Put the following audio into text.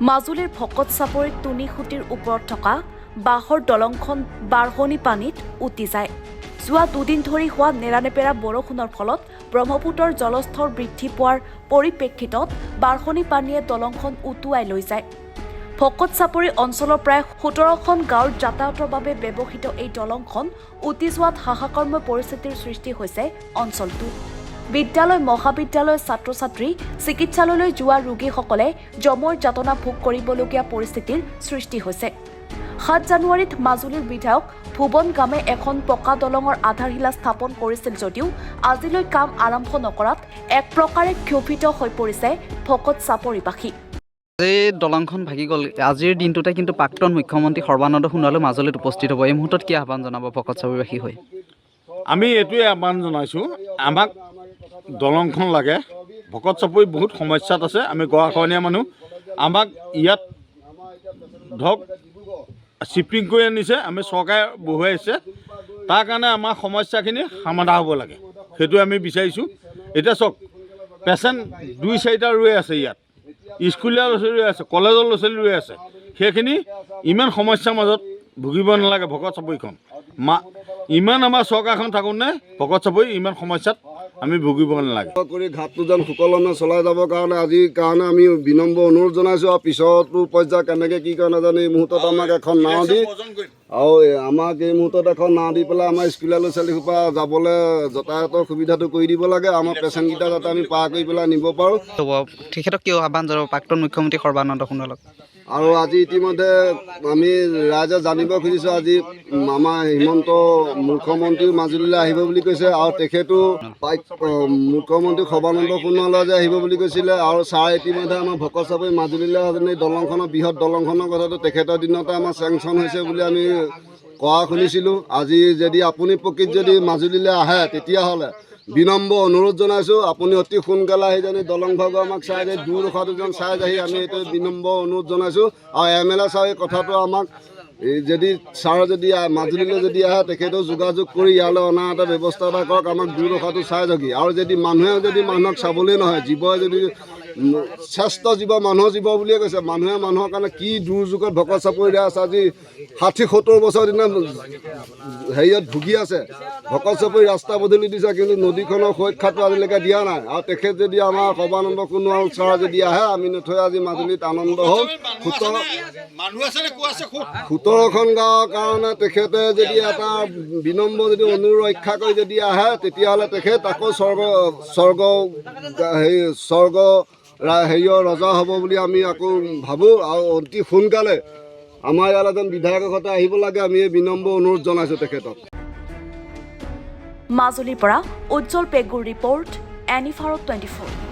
মাজুলীৰ ভকত চাপৰিত তুনি খুঁটিৰ ওপৰত থকা বাঁহৰ দলংখন বাঢ়নি পানীত উটি যায়। যোৱা দুদিন ধৰি হোৱা নেৰানেপেৰা বৰষুণৰ ফলত ব্ৰহ্মপুত্ৰৰ জলস্তৰ বৃদ্ধি পোৱাৰ পৰিপ্ৰেক্ষিতত বাঢ়নি পানীয়ে দলংখন উটুৱাই লৈ যায়। ভকত চাপৰি অঞ্চলৰ প্ৰায় ১৭খন গাঁৱৰ যাতায়াতৰ বাবে ব্যৱহৃত এই দলংখন উটি যোৱাত হাহাকাৰময় পৰিস্থিতিৰ সৃষ্টি হৈছে অঞ্চলটোত। বিদ্যালয়, মহাবিদ্যালয়, ছাত্ৰ-ছাত্ৰী, চিকিৎসালয়লৈ যোৱা ৰোগীসকলে যমৰ যাতনা ভোগ কৰিবলগীয়া পৰিস্থিতিৰ সৃষ্টি হৈছে। ৭ জানুৱাৰীত মাজুলীৰ বিধায়ক ভুৱন গামে এখন পকা দলঙৰ আধাৰশিলা স্থাপন কৰিছিল যদিও আজিলৈ কাম আৰম্ভ নকৰাত এক প্ৰকাৰে ক্ষোভিত হৈ পৰিছে ভকত চাপৰিবাসী। আজি দলংখন ভাগি গ'ল। আজিৰ দিনটোতে কিন্তু প্ৰাক্তন মুখ্যমন্ত্ৰী সৰ্বানন্দ সোণোৱালো মাজুলীত উপস্থিত হ'ব। এই মুহূৰ্তত কি আহ্বান জনাব ভকত চাপৰিবাসী হৈ? আমি এইটোৱে আহ্বান জনাইছোঁ, আমাক দলংখন লাগে। ভকত চাপৰি বহুত সমস্যাত আছে। আমি গৰাখহনীয়া মানুহ, আমাক ইয়াত ধৰক শ্বিফ্টিং কৰি আনিছে, আমি চৰকাৰে বহুৱাইছে, তাৰ কাৰণে আমাৰ সমস্যাখিনি সমাধা হ'ব লাগে, সেইটো আমি বিচাৰিছোঁ। এতিয়া চাওক, পেচেণ্ট ২-৪টা ৰৈ আছে ইয়াত, স্কুলীয়া ল'ৰা ছোৱালী ৰৈ আছে, কলেজৰ ল'ৰা ছোৱালী ৰৈ আছে। সেইখিনি ইমান সমস্যাৰ মাজত ভুগিব নালাগে ভকত চাপৰিখন। ইমান আমাৰ চৰকাৰখন থাকোঁতে ভকত চাপৰি ইমান সমস্যাত আমি ভুগিব নালাগে। কৰি ঘাটটো যেন সুকলমে চলাই যাবৰ কাৰণে আজিৰ কাৰণে আমি বিনম্ৰ অনুৰোধ জনাইছোঁ। আৰু পিছতো পৰ্যায় কেনেকৈ কি কৰে নাজানো। এই মুহূৰ্তত আমাক এখন নাও দি আৰু আমাক এই মুহূৰ্তত এখন নাও দি পেলাই আমাৰ স্কুলীয়া ল'ৰা ছোৱালীসোপা যাবলৈ যাতায়াতৰ সুবিধাটো কৰি দিব লাগে। আমাৰ পেচেণ্টকেইটা যাতে আমি পাৰ কৰি পেলাই নিব পাৰোঁ। তেখেতক কিয় আহ্বান জনাব প্ৰাক্তন মুখ্যমন্ত্ৰী সৰ্বানন্দ সোণোৱালক? আৰু আজি ইতিমধ্যে আমি ৰাইজে জানিব খুজিছোঁ, আজি আমাৰ হিমন্ত মুখ্যমন্ত্ৰীও মাজুলীলৈ আহিব বুলি কৈছে। আৰু তেখেতো মুখ্যমন্ত্ৰী সৰ্বানন্দ সোণোৱালে যে আহিব বুলি কৈছিলে। আৰু ছাৰ ইতিমধ্যে আমাৰ ভকত চাপৰি মাজুলীলৈ অহা দলংখনৰ বৃহৎ দলংখনৰ কথাটো তেখেতৰ দিনতে আমাৰ চেংচন হৈছে বুলি আমি কোৱা শুনিছিলোঁ। আজি যদি আপুনি প্ৰকৃত যদি মাজুলীলৈ আহে তেতিয়াহ'লে বিনম্ৰ অনুৰোধ জনাইছোঁ, আপুনি অতি সোনকালে আহি যেন দলং ভাগৰ আমাক চাই যায়, দুডোখৰটো যেন চাই যাহি আমি এইটো বিনম্ৰ অনুৰোধ জনাইছোঁ। আৰু MLA ছাৰ এই কথাটো আমাক যদি ছাৰ যদি মাজুলীলৈ যদি আহে তেখেতেও যোগাযোগ কৰি ইয়ালৈ অনা এটা ব্যৱস্থা এটা কৰক, আমাক দুডোখৰটো চাই যাওঁকি। আৰু যদি মানুহে যদি মানুহক চাবলৈ নহয়, জীৱই যদি শ্ৰেষ্ঠ জীৱ মানুহৰ জীৱ বুলিয়ে কৈছে, মানুহে মানুহৰ কাৰণে কি দুৰ্যোগত ভকত চাপৰি আছে। আজি ৬০-৭০ বছৰ দিনা হেৰিয়ত ভুগি আছে। ভকত চাপৰি ৰাস্তা পদূলি দিছে, কিন্তু নদীখনৰ সুৰক্ষাটো আজিলৈকে দিয়া নাই। আৰু তেখেত যদি আমাৰ সৰ্বানন্দ সোণোৱাল ছাৰ যদি আহে, আমি নথৈ আজি মাজুলীত আনন্দ হ'ল। ১৭খন গাঁৱৰ কাৰণে তেখেতে যদি এটা বিনম্ৰ যদি অনুৰোধ ৰক্ষা কৰি যদি আহে, তেতিয়াহ'লে তেখেত আকৌ হেৰিয়ৰ ৰজা হ'ব বুলি আমি আকৌ ভাবোঁ। আৰু অতি সোনকালে আমাৰ ইয়াত এজন বিধায়কৰ সৈতে আহিব লাগে, আমি এই বিনম্ৰ অনুৰোধ জনাইছোঁ তেখেতক। মাজুলীৰ পৰা উজ্জ্বল পেগুৰ ৰিপৰ্ট, NE 24।